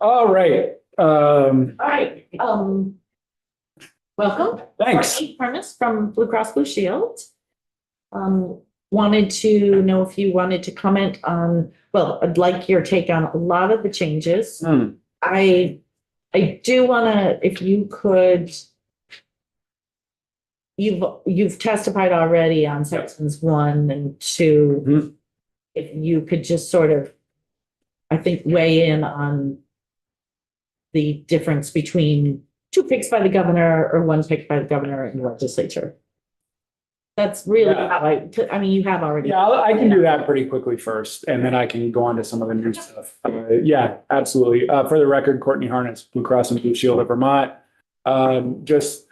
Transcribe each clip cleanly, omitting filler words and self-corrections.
All right. All right, welcome. Thanks. Courtney Harness from Blue Cross Blue Shield. Wanted to know if you wanted to comment on, well, I'd like your take on a lot of the changes. I do wanna, if you could, you've testified already on sections 1 and 2. Mhm. If you could just sort of, I think, weigh in on the difference between 2 picks by the governor or 1 pick by the governor and the legislature. That's really how I mean, you have already. Yeah, I can do that pretty quickly first, and then I can go on to some of the new stuff. Yeah, absolutely. For the record, Courtney Harness, Blue Cross and Blue Shield of Vermont. Just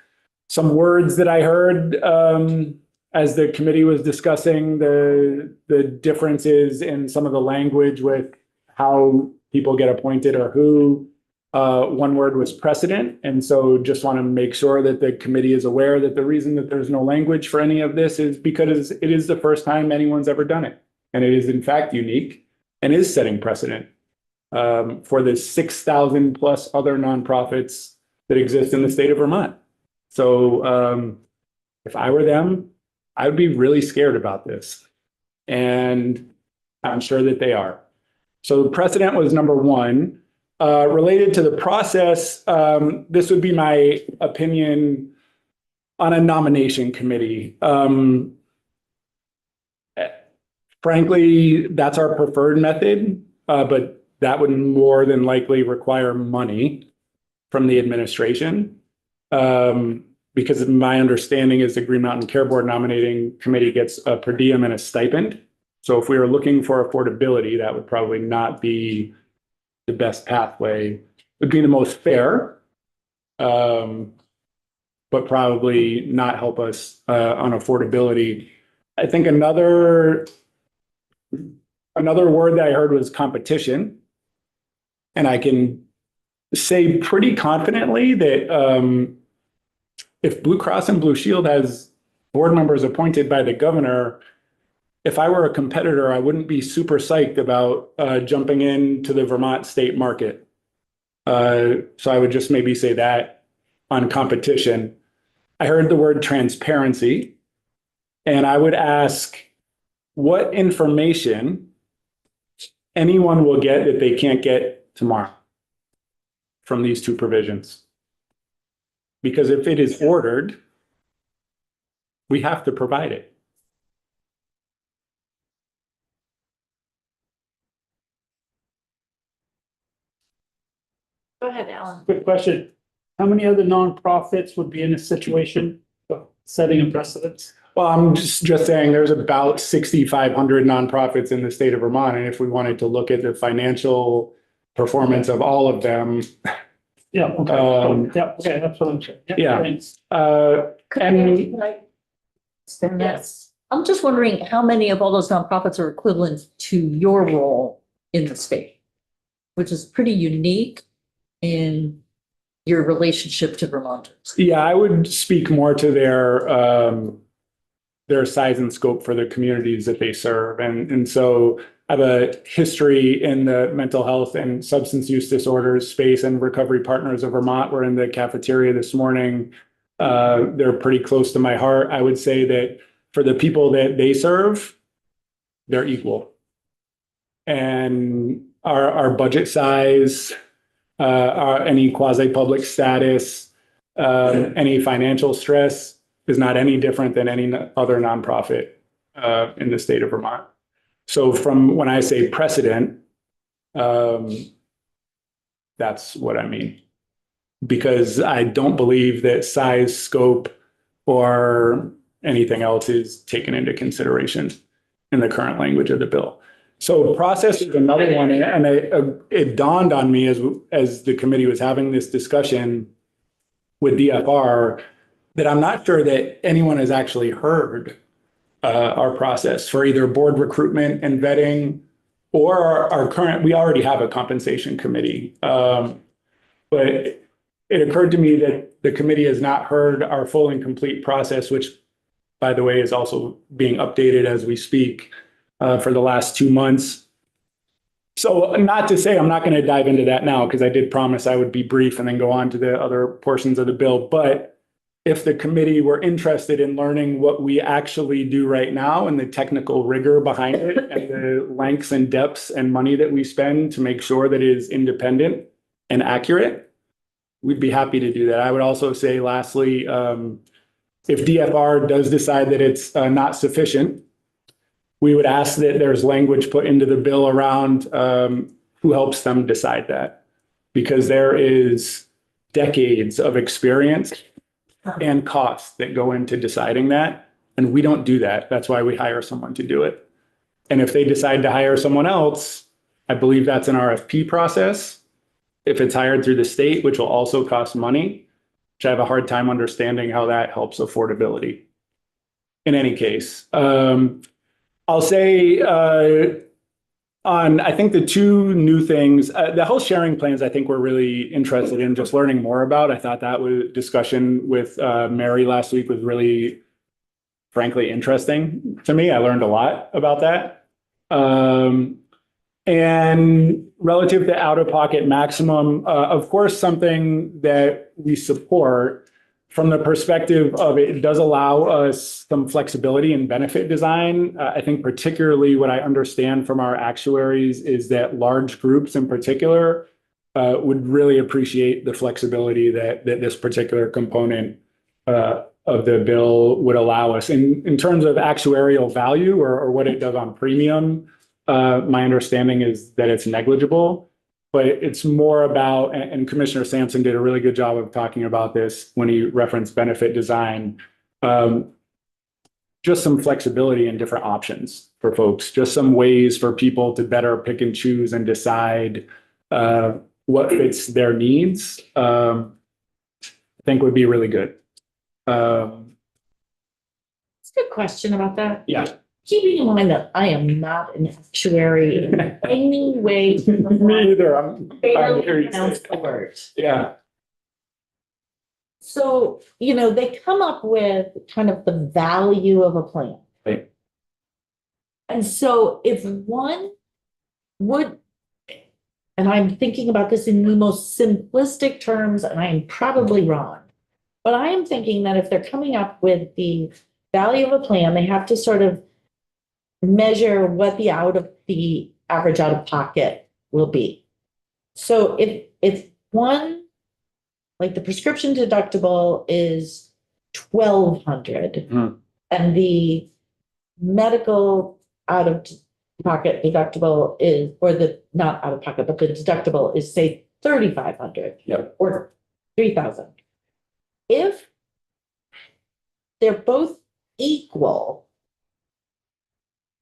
some words that I heard as the committee was discussing the differences in some of the language with how people get appointed or who. One word was precedent. And so just want to make sure that the committee is aware that the reason that there's no language for any of this is because it is the first time anyone's ever done it. And it is in fact unique and is setting precedent for the 6,000 plus other nonprofits that exist in the state of Vermont. So if I were them, I would be really scared about this. And I'm sure that they are. So the precedent was number 1. Related to the process, this would be my opinion on a nomination committee. Frankly, that's our preferred method, but that would more than likely require money from the administration. Because my understanding is the Green Mountain Care Board nominating committee gets a per diem and a stipend. So if we were looking for affordability, that would probably not be the best pathway. Would be the most fair, but probably not help us on affordability. I think another word that I heard was competition. And I can say pretty confidently that if Blue Cross and Blue Shield has board members appointed by the governor, if I were a competitor, I wouldn't be super psyched about jumping into the Vermont state market. So I would just maybe say that on competition. I heard the word transparency, and I would ask what information anyone will get that they can't get tomorrow from these 2 provisions. Because if it is ordered, we have to provide it. Go ahead, Alan. Quick question. How many other nonprofits would be in a situation of setting a precedent? Well, I'm just saying there's about 6,500 nonprofits in the state of Vermont. And if we wanted to look at the financial performance of all of them. Yeah, okay. Yeah, okay, that's what I'm saying. Yeah. Thanks. Yes. I'm just wondering how many of all those nonprofits are equivalent to your role in the state, which is pretty unique in your relationship to Vermonters. Yeah, I would speak more to their size and scope for the communities that they serve. And so I have a history in the mental health and substance use disorders space, and Recovery Partners of Vermont were in the cafeteria this morning. They're pretty close to my heart. I would say that for the people that they serve, they're equal. And our budget size, any quasi-public status, any financial stress is not any different than any other nonprofit in the state of Vermont. So from when I say precedent, that's what I mean. Because I don't believe that size, scope, or anything else is taken into consideration in the current language of the bill. So process is another one, and it dawned on me as the committee was having this discussion with DFR that I'm not sure that anyone has actually heard our process for either board recruitment and vetting or our current. We already have a compensation committee, but it occurred to me that the committee has not heard our full and complete process, which, by the way, is also being updated as we speak for the last 2 months. So not to say I'm not going to dive into that now, because I did promise I would be brief and then go on to the other portions of the bill. But if the committee were interested in learning what we actually do right now and the technical rigor behind it and the lengths and depths and money that we spend to make sure that it is independent and accurate, we'd be happy to do that. I would also say lastly, if DFR does decide that it's not sufficient, we would ask that there's language put into the bill around who helps them decide that. Because there is decades of experience and costs that go into deciding that. And we don't do that. That's why we hire someone to do it. And if they decide to hire someone else, I believe that's an RFP process. If it's hired through the state, which will also cost money, which I have a hard time understanding how that helps affordability. In any case, I'll say I think the two new things, the health sharing plans, I think we're really interested in just learning more about. I thought that was discussion with Mary last week was really, frankly, interesting to me. I learned a lot about that. And relative to out-of-pocket maximum, of course, something that we support from the perspective of it does allow us some flexibility in benefit design. I think particularly what I understand from our actuaries is that large groups in particular would really appreciate the flexibility that this particular component of the bill would allow us. In terms of actuarial value or what it does on premium, my understanding is that it's negligible. But it's more about, and Commissioner Sampson did a really good job of talking about this when he referenced benefit design, just some flexibility and different options for folks, just some ways for people to better pick and choose and decide what fits their needs, I think would be really good. It's a good question about that. Yeah. Keeping in mind that I am not an actuary in any way. Me either. I'm Barely curious. pronounce the word. Yeah. So, they come up with kind of the value of a plan. Right. And so if one would, and I'm thinking about this in the most simplistic terms, and I am probably wrong, but I am thinking that if they're coming up with the value of a plan, they have to sort of measure what the average out of pocket will be. So if one, like the prescription deductible is $1,200 and the medical out of pocket deductible is, or the not out of pocket, but the deductible is say $3,500 Yep. or $3,000. If they're both equal,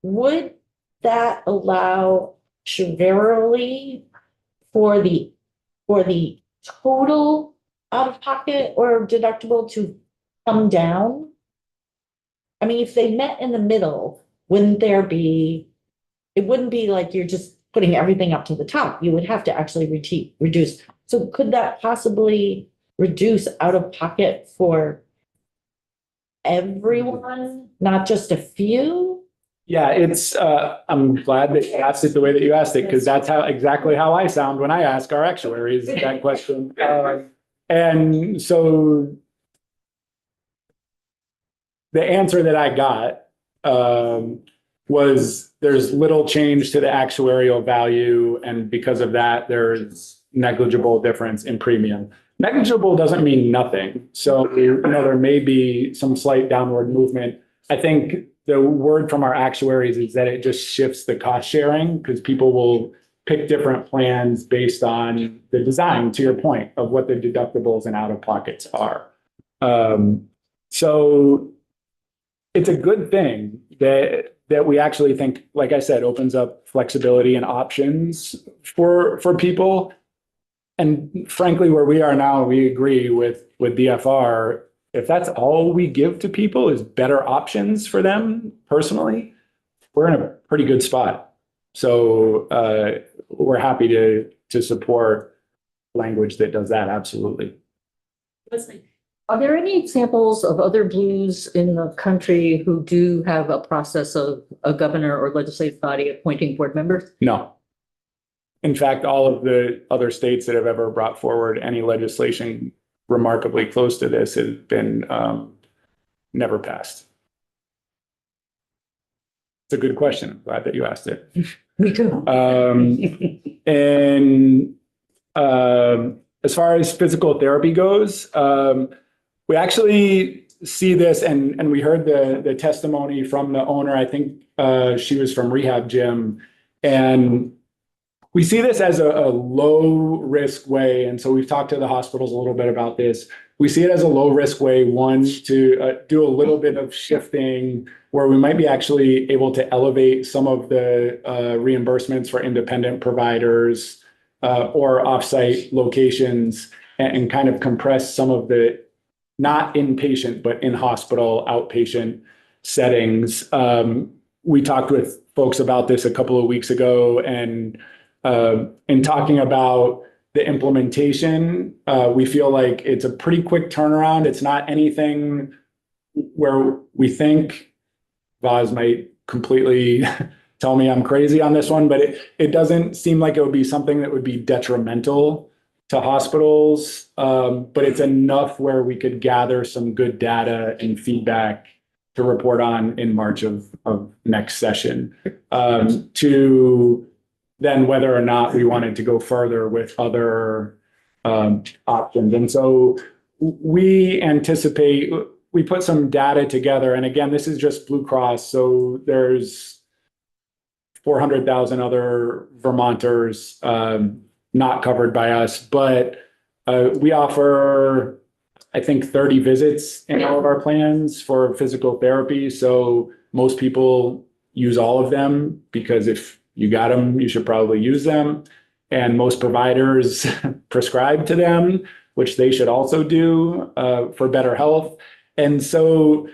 would that allow severely for the total out of pocket or deductible to come down? I mean, if they met in the middle, it wouldn't be like you're just putting everything up to the top. You would have to actually reduce. So could that possibly reduce out of pocket for everyone, not just a few? Yeah, I'm glad that you asked it the way that you asked it, because that's exactly how I sound when I ask our actuaries that question. And so the answer that I got was there's little change to the actuarial value, and because of that, there's negligible difference in premium. Negligible doesn't mean nothing. So, there may be some slight downward movement. I think the word from our actuaries is that it just shifts the cost sharing, because people will pick different plans based on the design, to your point, of what the deductibles and out-of-pockets are. So it's a good thing that we actually think, like I said, opens up flexibility and options for people. And frankly, where we are now, we agree with DFR. If that's all we give to people is better options for them personally, we're in a pretty good spot. So we're happy to support language that does that. Absolutely. Are there any examples of other blues in the country who do have a process of a governor or legislative body appointing board members? No. in fact, all of the other states that have ever brought forward any legislation remarkably close to this has been never passed. It's a good question. I'm glad that you asked it. Me too. And as far as physical therapy goes, we actually see this, and we heard the testimony from the owner. I think she was from Rehab Gym, and we see this as a low risk way. And so we've talked to the hospitals a little bit about this. We see it as a low risk way, one, to do a little bit of shifting where we might be actually able to elevate some of the reimbursements for independent providers or offsite locations and kind of compress some of the not inpatient, but in hospital outpatient settings. We talked with folks about this a couple of weeks ago, and in talking about the implementation, we feel like it's a pretty quick turnaround. It's not anything where we think Vaz might completely tell me I'm crazy on this one, but it doesn't seem like it would be something that would be detrimental to hospitals, but it's enough where we could gather some good data and feedback to report on in March of next session, to then whether or not we wanted to go further with other options. And so we anticipate, we put some data together, and again, this is just Blue Cross, so there's 400,000 other Vermonters not covered by us, but we offer, I think, 30 visits in all of our plans for physical therapy. So most people use all of them because if you got them, you should probably use them. And most providers prescribe to them, which they should also do for better health. And so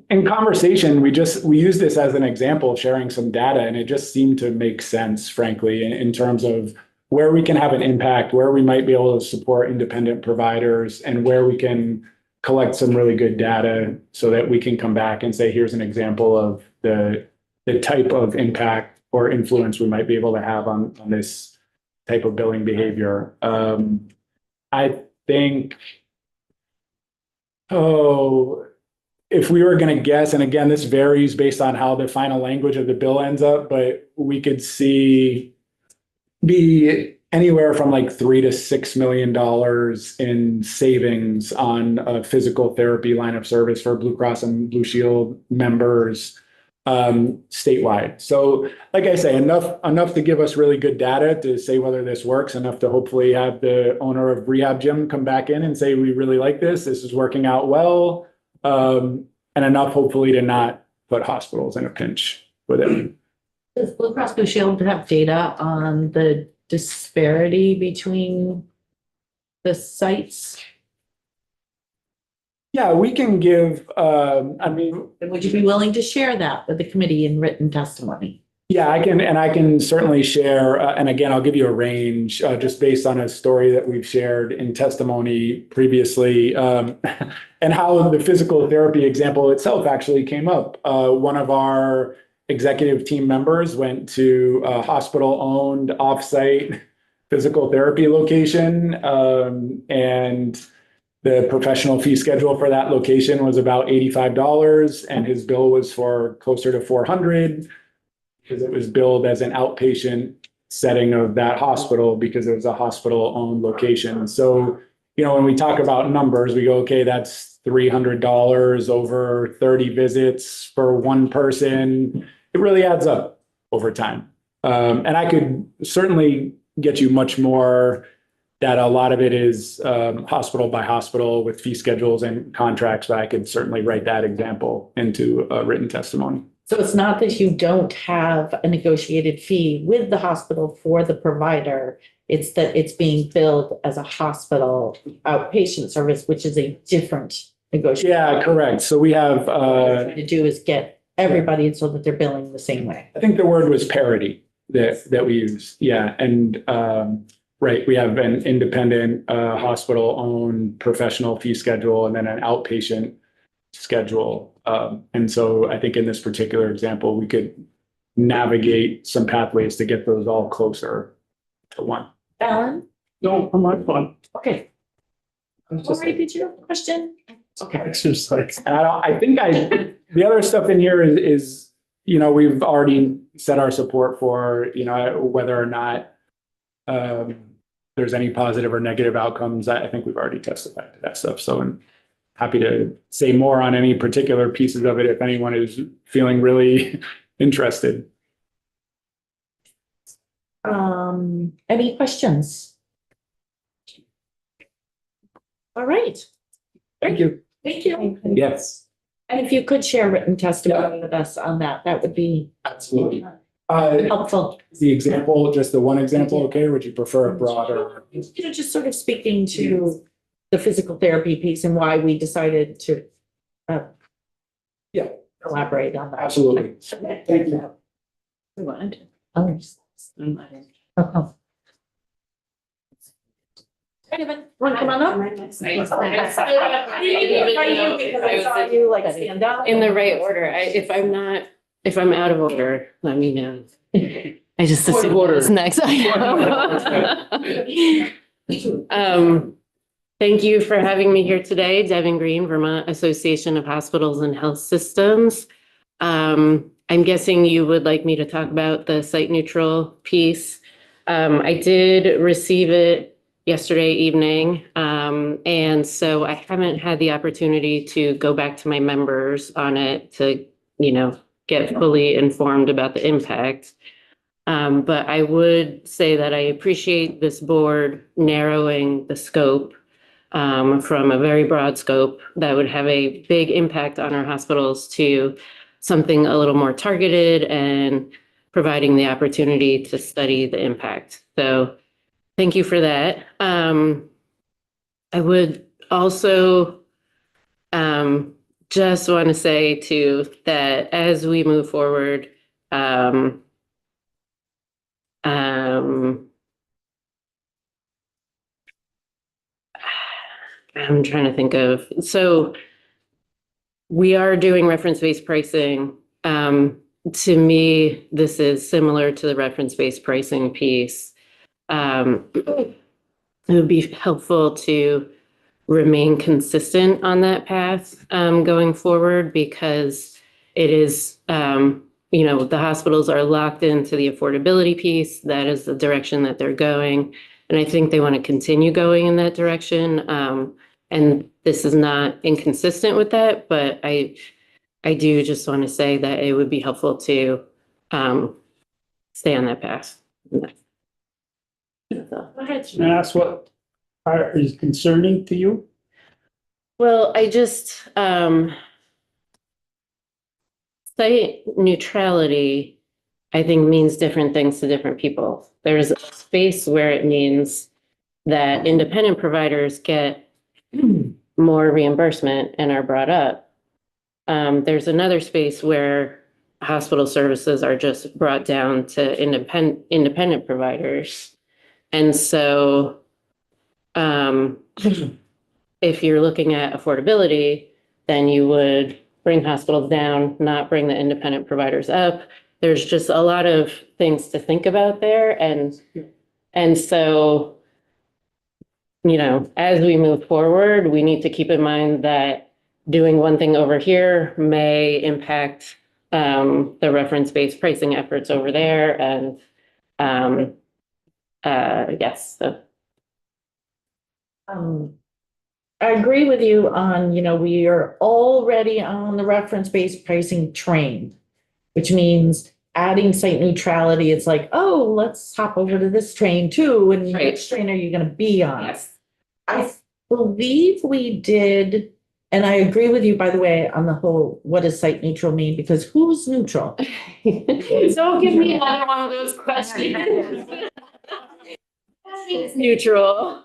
in conversation, we use this as an example of sharing some data, and it just seemed to make sense, frankly, in terms of where we can have an impact, where we might be able to support independent providers, and where we can collect some really good data so that we can come back and say, here's an example of the type of impact or influence we might be able to have on this type of billing behavior. I think, if we were going to guess, and again, this varies based on how the final language of the bill ends up, but we could be anywhere from like $3 to $6 million in savings on a physical therapy line of service for Blue Cross and Blue Shield members statewide. So like I say, enough to give us really good data to say whether this works, enough to hopefully have the owner of Rehab Gym come back in and say, we really like this is working out well, and enough hopefully to not put hospitals in a pinch with it. Does Blue Cross Blue Shield have data on the disparity between the sites? Yeah, we can give, I mean, Would you be willing to share that with the committee in written testimony? yeah, I can certainly share, and again, I'll give you a range just based on a story that we've shared in testimony previously, and how the physical therapy example itself actually came up. One of our executive team members went to a hospital-owned offsite physical therapy location, and the professional fee schedule for that location was about $85, and his bill was for closer to $400 because it was billed as an outpatient setting of that hospital because it was a hospital-owned location. So, when we talk about numbers, we go, okay, that's $300 over 30 visits for one person. It really adds up over time. And I could certainly get you much more data. A lot of it is hospital by hospital with fee schedules and contracts, but I could certainly write that example into a written testimony. So it's not that you don't have a negotiated fee with the hospital for the provider, it's that it's being billed as a hospital outpatient service, which is a different negotiation. Yeah, correct. So we have, What we're trying to do is get everybody so that they're billing the same way. I think the word was parity that we use. Yeah. And right, we have an independent hospital-owned professional fee schedule and then an outpatient schedule. And so I think in this particular example, we could navigate some pathways to get those all closer to one. Alan? No, I'm not fun. Okay. Lori, did you have a question? Okay. Exercise. And I think the other stuff in here is, you know, we've already set our support for, you know, whether or not there's any positive or negative outcomes. I think we've already testified to that stuff. So I'm happy to say more on any particular pieces of it if anyone is feeling really interested. Any questions? All right. Thank you. Thank you. Yes, And if you could share written testimony with us on that, that would be absolutely. helpful. The example, just the one example, okay? Or would you prefer a broader? You know, just sort of speaking to the physical therapy piece and why we decided to Yeah. elaborate on that. Absolutely. Thank you. We wanted. Others. Okay. Want to come on up? I saw you like stand up. In the right order. If I'm out of order, let me know. I just Point of assume order. what's next. Thank you for having me here today, Devin Green, Vermont Association of Hospitals and Health Systems. I'm guessing you would like me to talk about the site neutral piece. I did receive it yesterday evening. And so I haven't had the opportunity to go back to my members on it to, you know, get fully informed about the impact. But I would say that I appreciate this board narrowing the scope from a very broad scope that would have a big impact on our hospitals to something a little more targeted and providing the opportunity to study the impact. So thank you for that. I would also just want to say too that as we move forward, I'm trying to think of, so we are doing reference-based pricing. To me, this is similar to the reference-based pricing piece. It would be helpful to remain consistent on that path going forward because it is, you know, the hospitals are locked into the affordability piece. That is the direction that they're going. And I think they want to continue going in that direction. And this is not inconsistent with that, but I do just want to say that it would be helpful to stay on that path. That's all. Go ahead. Can I ask what is concerning to you? Well, I just, site neutrality, I think means different things to different people. There's a space where it means that independent providers get more reimbursement and are brought up. There's another space where hospital services are just brought down to independent providers. And so, if you're looking at affordability, then you would bring hospitals down, not bring the independent providers up. There's just a lot of things to think about there. And so, you know, as we move forward, we need to keep in mind that doing one thing over here may impact the reference-based pricing efforts over there. And yes, so. I agree with you on, you know, we are already on the reference-based pricing train, which means adding site neutrality. It's like, oh, let's hop over to this train too. And Right. which train are you going to be on? Yes. I believe we did, and I agree with you, by the way, on the whole, what does site neutral mean? Because who's neutral? Don't give me another one of those questions. It's neutral.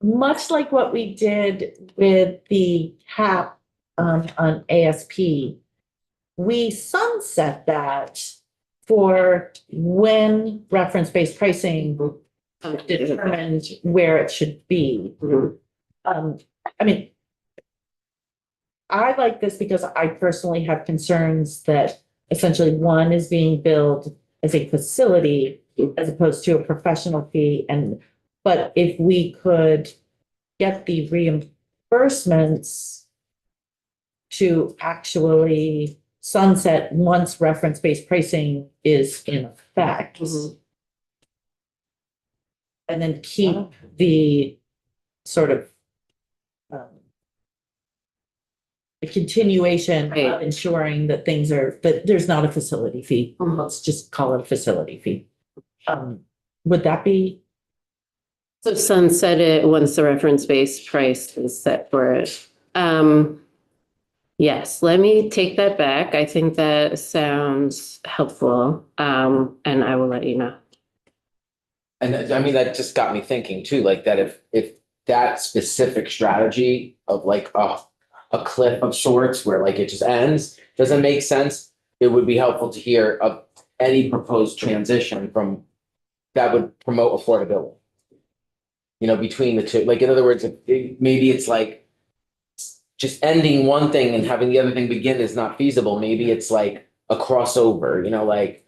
Much like what we did with the cap on ASP, we sunset that for when reference-based pricing determined where it should be. I mean, I like this because I personally have concerns that essentially one is being billed as a facility as opposed to a professional fee. But if we could get the reimbursements to actually sunset once reference-based pricing is in effect. Mhm. And then keep the sort of the continuation of Right. ensuring that that there's not a facility fee. Mhm. Let's just call it a facility fee. Would that be, So sunset it once the reference-based price is set for it. Yes, let me take that back. I think that sounds helpful. And I will let you know. And I mean, that just got me thinking too, like that if that specific strategy of like a cliff of sorts where like it just ends, doesn't make sense, it would be helpful to hear of any proposed transition from that would promote affordability. You know, between the two, like in other words, maybe it's like just ending one thing and having the other thing begin is not feasible. Maybe it's like a crossover, you know, like.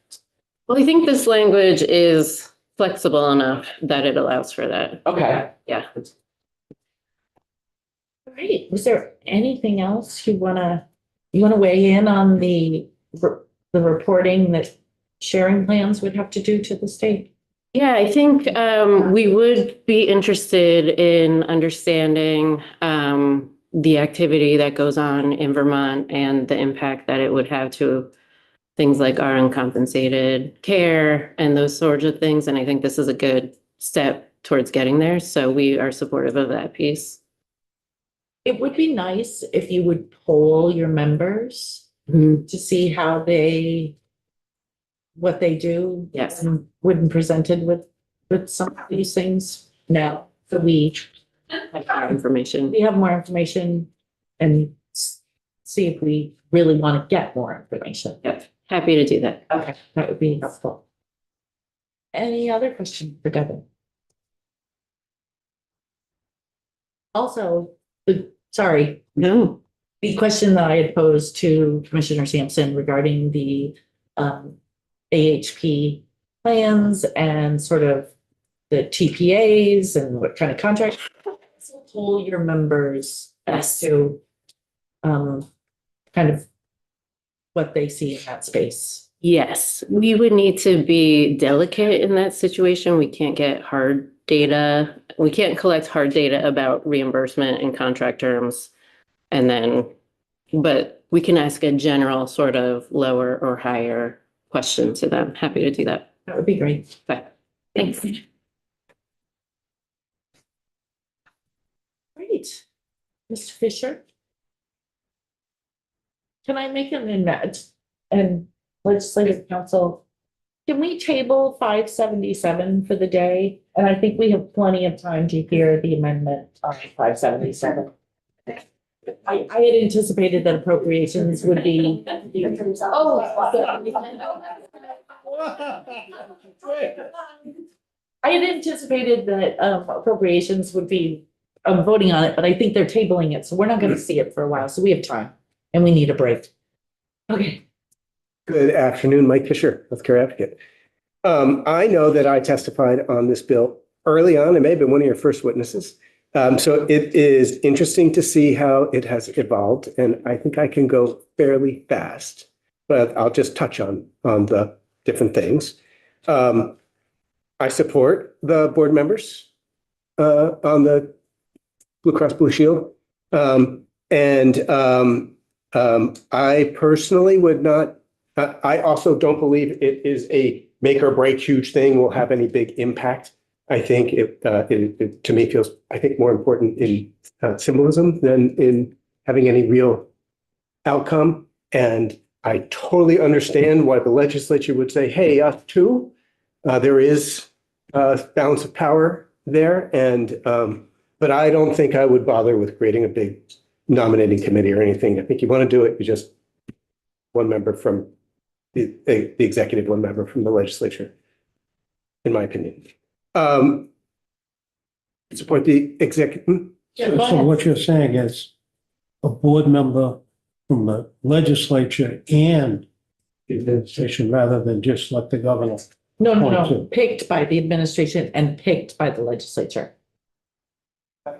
Well, I think this language is flexible enough that it allows for that. Okay. Yeah. right, was there anything else you wanna weigh in on the reporting that sharing plans would have to do to the state? Yeah, I think we would be interested in understanding the activity that goes on in Vermont and the impact that it would have to things like our uncompensated care and those sorts of things. And I think this is a good step towards getting there. So we are supportive of that piece. It would be nice if you would poll your members Mhm. to see what they do. Yes. And when presented with some of these things. Now, so we Have more information. have more information and see if we really want to get more information. Yep, happy to do that. Okay, that would be helpful. Any other questions for Devin? Also, sorry, No. the question that I had posed to Commissioner Sampson regarding the AHP plans and sort of the TPAs and what kind of contract. Poll your members as to kind of what they see in that space. Yes, we would need to be delicate in that situation. We can't get hard data. We can't collect hard data about reimbursement and contract terms. And then, but we can ask a general sort of lower or higher question to them. Happy to do that. That would be great. Okay. Thanks. Great. Mr. Fisher? Can I make an amendment and legislative council? Can we table 577 for the day? And I think we have plenty of time to hear the amendment on 577. I had anticipated that appropriations would be. I had anticipated that appropriations would be voting on it, but I think they're tabling it, so we're not gonna see it for a while, so we have time and we need a break. Okay, Good afternoon, Mike Fisher, healthcare advocate. I know that I testified on this bill early on. I may have been one of your first witnesses. So it is interesting to see how it has evolved, and I think I can go fairly fast, but I'll just touch on the different things. I support the board members on the Blue Cross Blue Shield. I personally would not, I also don't believe it is a make or break huge thing, will have any big impact. I think it to me feels, I think, more important in symbolism than in having any real outcome. And I totally understand why the legislature would say, hey, us too. There is balance of power there. But I don't think I would bother with creating a big nominating committee or anything. I think you want to do it, you just one member from the executive, one member from the legislature, in my opinion. Support the executive. So what you're saying is a board member from the legislature and the administration rather than just let the governor. No, picked by the administration and picked by the legislature.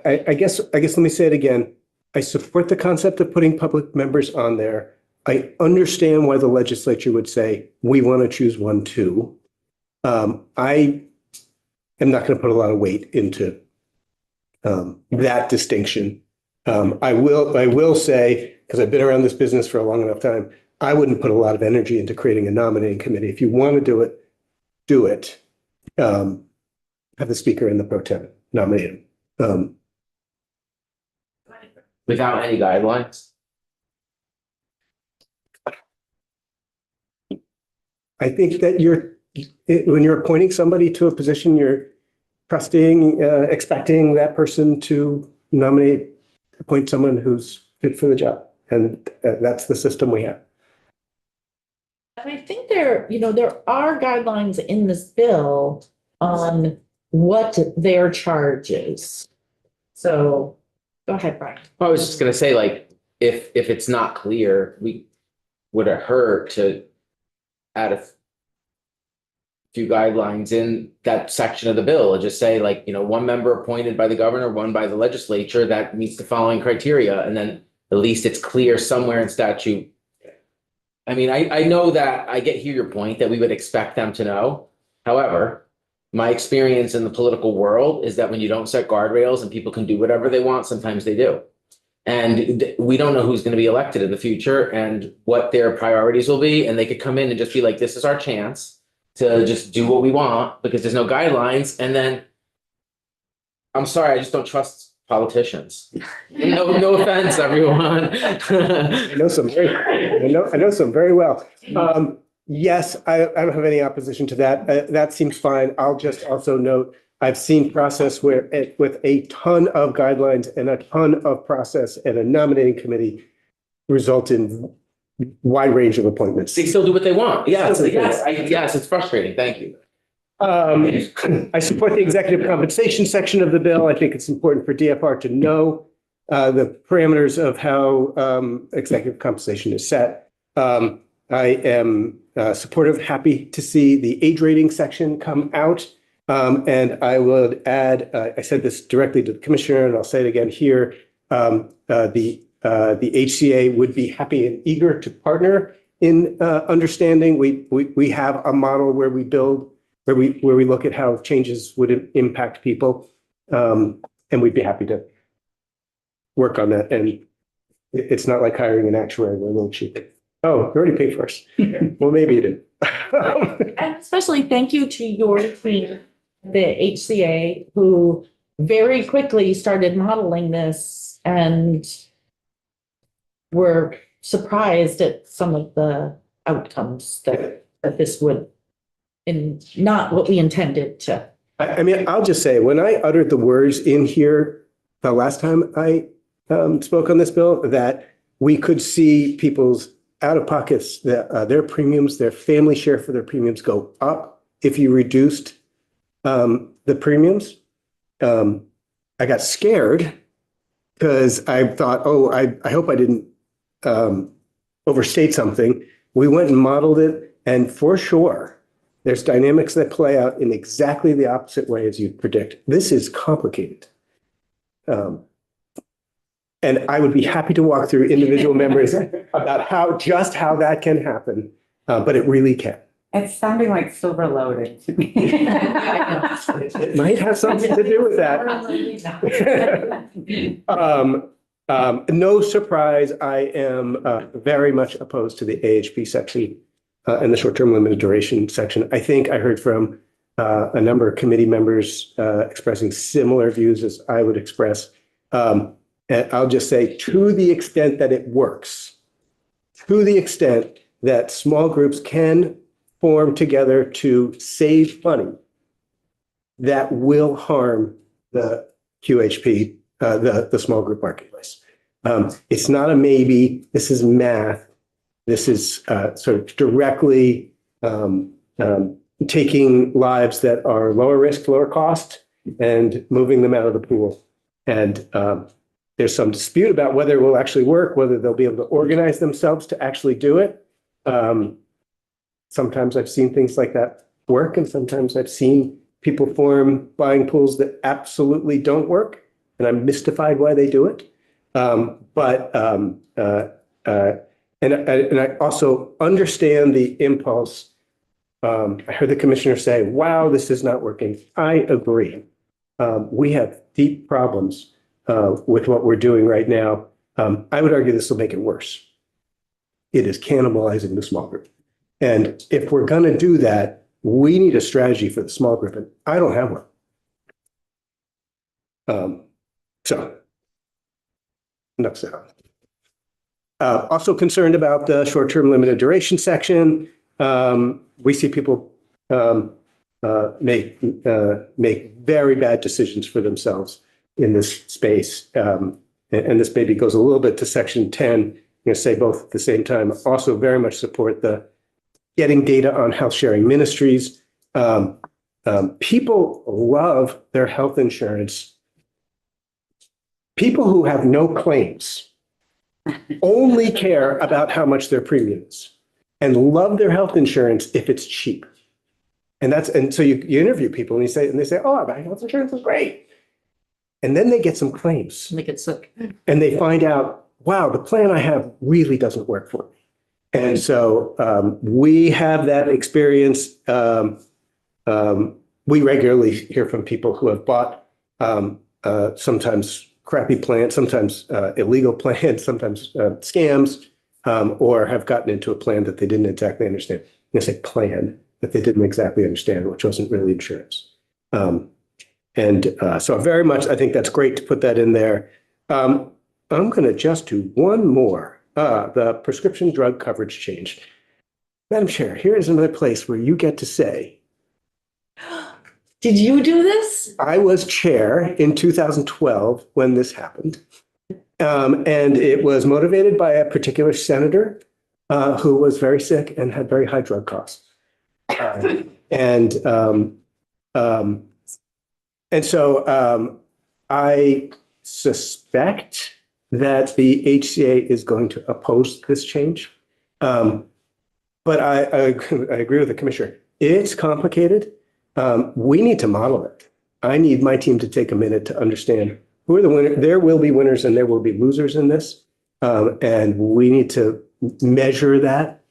I guess let me say it again. I support the concept of putting public members on there. I understand why the legislature would say, we want to choose one too. I am not going to put a lot of weight into that distinction. I will say, because I've been around this business for a long enough time, I wouldn't put a lot of energy into creating a nominating committee. If you want to do it, do it. Have the speaker and the pro tem nominate him. Without any guidelines? I think that when you're appointing somebody to a position, you're trusting, expecting that person to appoint someone who's fit for the job. And that's the system we have. And I think there are guidelines in this bill on what their charge is. So go ahead, Brian. I was just gonna say, like, if it's not clear, would it hurt to add a few guidelines in that section of the bill, and just say, like, one member appointed by the governor, one by the legislature that meets the following criteria, and then at least it's clear somewhere in statute. I mean, I know that I hear your point that we would expect them to know. However, my experience in the political world is that when you don't set guardrails and people can do whatever they want, sometimes they do. And we don't know who's going to be elected in the future and what their priorities will be. And they could come in and just be like, this is our chance to just do what we want because there's no guidelines. And then, I'm sorry, I just don't trust politicians. No offense, everyone. I know some very well. Yes, I don't have any opposition to that. That seems fine. I'll just also note, I've seen process where with a ton of guidelines and a ton of process and a nominating committee result in wide range of appointments. They still do what they want. Yes, it's frustrating. Thank you. I support the executive compensation section of the bill. I think it's important for DFR to know the parameters of how executive compensation is set. I am supportive, happy to see the age rating section come out. And I would add, I said this directly to the commissioner, and I'll say it again here. The HCA would be happy and eager to partner in understanding. We have a model where we build, where we look at how changes would impact people, and we'd be happy to work on that. And it's not like hiring an actuary; we're a little cheap. Oh, you already paid for us. Well, maybe you did. And especially thank you to your team, the HCA, who very quickly started modeling this and were surprised at some of the outcomes that this would, and not what we intended to. I mean, I'll just say, when I uttered the words in here the last time I spoke on this bill, that we could see people's out-of-pockets, their premiums, their family share for their premiums go up if you reduced the premiums. I got scared because I thought, I hope I didn't overstate something. We went and modeled it, and for sure, there's dynamics that play out in exactly the opposite way as you'd predict. This is complicated. And I would be happy to walk through individual members about how that can happen, but it really can. It's sounding like silver loading to me. It might have something to do with that. No surprise, I am very much opposed to the AHP section and the short-term limited duration section. I think I heard from a number of committee members expressing similar views as I would express. And I'll just say, to the extent that it works, to the extent that small groups can form together to save money, that will harm the QHP, the small group marketplace. It's not a maybe. This is math. This is sort of directly taking lives that are lower risk, lower cost, and moving them out of the pool. And there's some dispute about whether it will actually work, whether they'll be able to organize themselves to actually do it. sometimes I've seen things like that work, and sometimes I've seen people form buying pools that absolutely don't work, and I'm mystified why they do it. And I also understand the impulse. I heard the commissioner say, wow, this is not working. I agree. We have deep problems with what we're doing right now. I would argue this will make it worse. It is cannibalizing the small group. And if we're going to do that, we need a strategy for the small group, and I don't have one. So, enough said. Also concerned about the short-term limited duration section. We see people make very bad decisions for themselves in this space. And this maybe goes a little bit to section 10. I'm going to say both at the same time. Also very much support the getting data on health sharing ministries. People love their health insurance. People who have no claims only care about how much their premium is and love their health insurance if it's cheap. And so you interview people and they say, oh, my health insurance is great. And then they get some claims Make it sick. and they find out, wow, the plan I have really doesn't work for me. And so we have that experience. We regularly hear from people who have bought sometimes crappy plans, sometimes illegal plans, sometimes scams, or have gotten into a plan that they didn't exactly understand. I say plan that they didn't exactly understand, which wasn't really insurance. So very much, I think that's great to put that in there. I'm going to just do one more. The prescription drug coverage change. Madam Chair, here is another place where you get to say, Did you do this? I was chair in 2012 when this happened. And it was motivated by a particular senator who was very sick and had very high drug costs. And so I suspect that the HCA is going to oppose this change. But I agree with the commissioner. It's complicated. We need to model it. I need my team to take a minute to understand who are the winners. There will be winners and there will be losers in this. And we need to measure that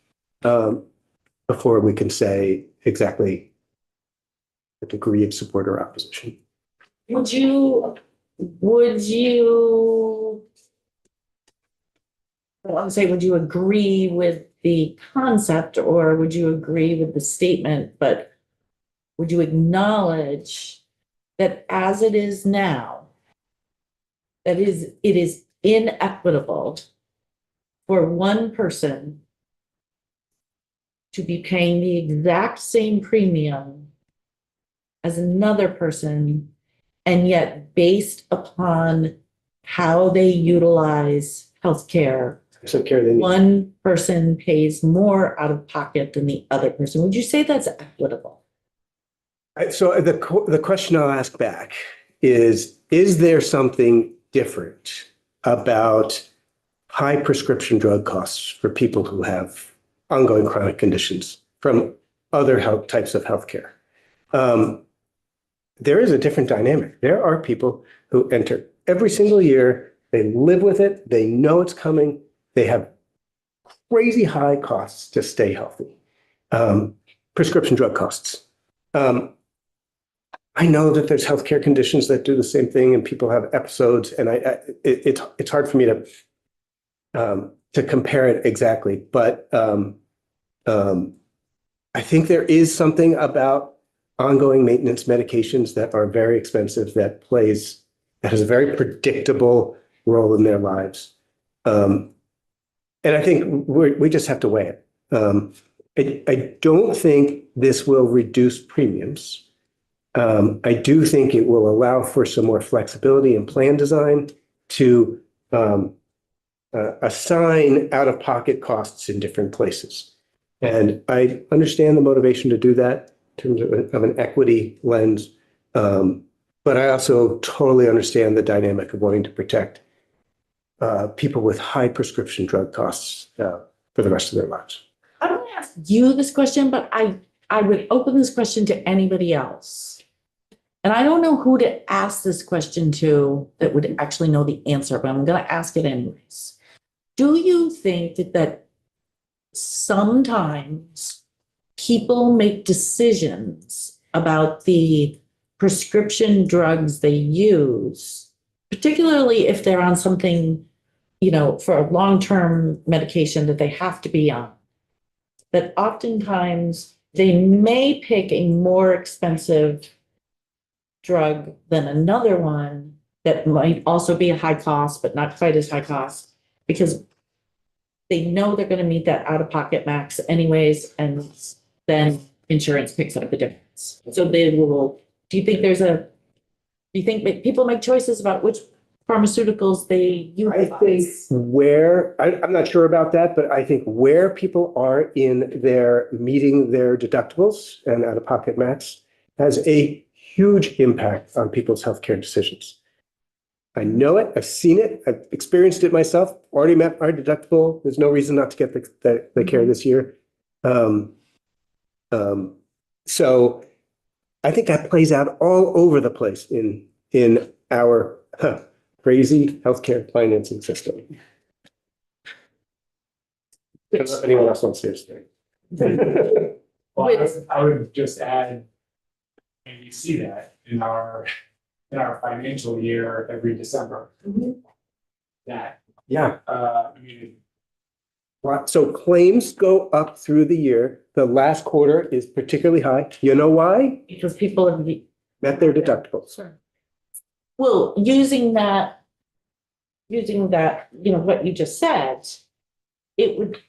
before we can say exactly the degree of support or opposition. Would you, I want to say, would you agree with the concept or would you agree with the statement, but would you acknowledge that as it is now, it is inequitable for one person to be paying the exact same premium as another person, and yet based upon how they utilize healthcare, So care they need. one person pays more out of pocket than the other person. Would you say that's equitable? So the question I'll ask back is there something different about high prescription drug costs for people who have ongoing chronic conditions from other types of healthcare? There is a different dynamic. There are people who enter every single year, they live with it, they know it's coming, they have crazy high costs to stay healthy. Prescription drug costs. I know that there's healthcare conditions that do the same thing and people have episodes, and it's hard for me to compare it exactly, but I think there is something about ongoing maintenance medications that are very expensive that has a very predictable role in their lives. And I think we just have to weigh it. I don't think this will reduce premiums. I do think it will allow for some more flexibility in plan design to assign out-of-pocket costs in different places. And I understand the motivation to do that in terms of an equity lens. But I also totally understand the dynamic of wanting to protect people with high prescription drug costs for the rest of their lives. I'm going to ask you this question, but I would open this question to anybody else. And I don't know who to ask this question to that would actually know the answer, but I'm gonna ask it anyways. Do you think that sometimes people make decisions about the prescription drugs they use, particularly if they're on something, for a long-term medication that they have to be on, that oftentimes they may pick a more expensive drug than another one that might also be a high cost, but not quite as high cost, because they know they're going to meet that out-of-pocket max anyways, and then insurance picks up the difference. So they will, do you think people make choices about which pharmaceuticals they utilize? I think I'm not sure about that, but I think where people are in their meeting their deductibles and out-of-pocket max has a huge impact on people's healthcare decisions. I know it, I've seen it, I've experienced it myself, already met our deductible. There's no reason not to get the care this year. So I think that plays out all over the place in our crazy healthcare financing system. If anyone else wants to say. Well, I would just add, and you see that in our financial year every December. That, Yeah. I mean, So claims go up through the year. The last quarter is particularly high. You know why? Because people have, Met their deductibles. well, using that, what you just said,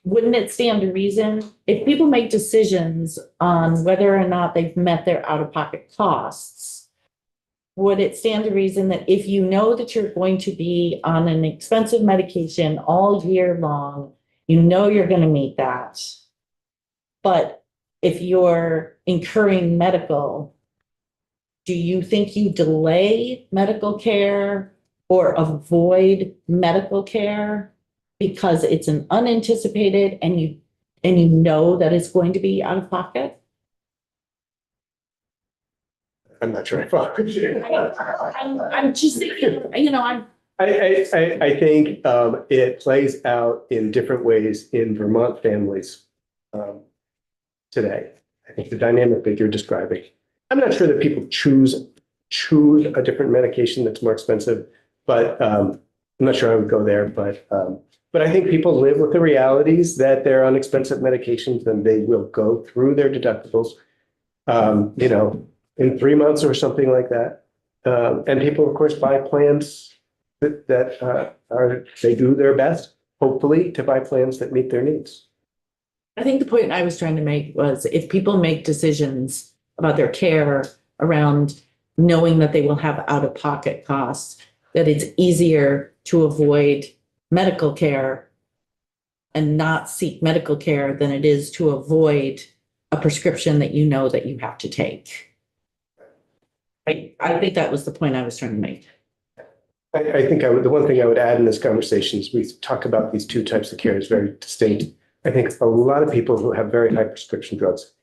wouldn't it stand to reason if people make decisions on whether or not they've met their out-of-pocket costs? Would it stand to reason that if you know that you're going to be on an expensive medication all year long, you know you're going to meet that? But if you're incurring medical, do you think you delay medical care or avoid medical care because it's an unanticipated and you know that it's going to be out of pocket? I'm not sure I follow. I'm just thinking, I think it plays out in different ways in Vermont families today. I think the dynamic that you're describing. I'm not sure that people choose a different medication that's more expensive, but I'm not sure I would go there. But I think people live with the realities that they're on expensive medications and they will go through their deductibles, in 3 months or something like that. And people, of course, buy plans they do their best, hopefully, to buy plans that meet their needs. I think the point I was trying to make was if people make decisions about their care around knowing that they will have out-of-pocket costs, that it's easier to avoid medical care and not seek medical care than it is to avoid a prescription that you know that you have to take. I think that was the point I was trying to make. I think the one thing I would add in this conversation is we talk about these two types of care as very distinct. I think a lot of people who have very high prescription drugs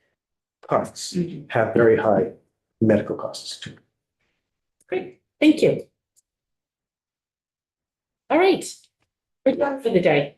costs have very high medical costs too. Great, thank you. All right, we're done for the day.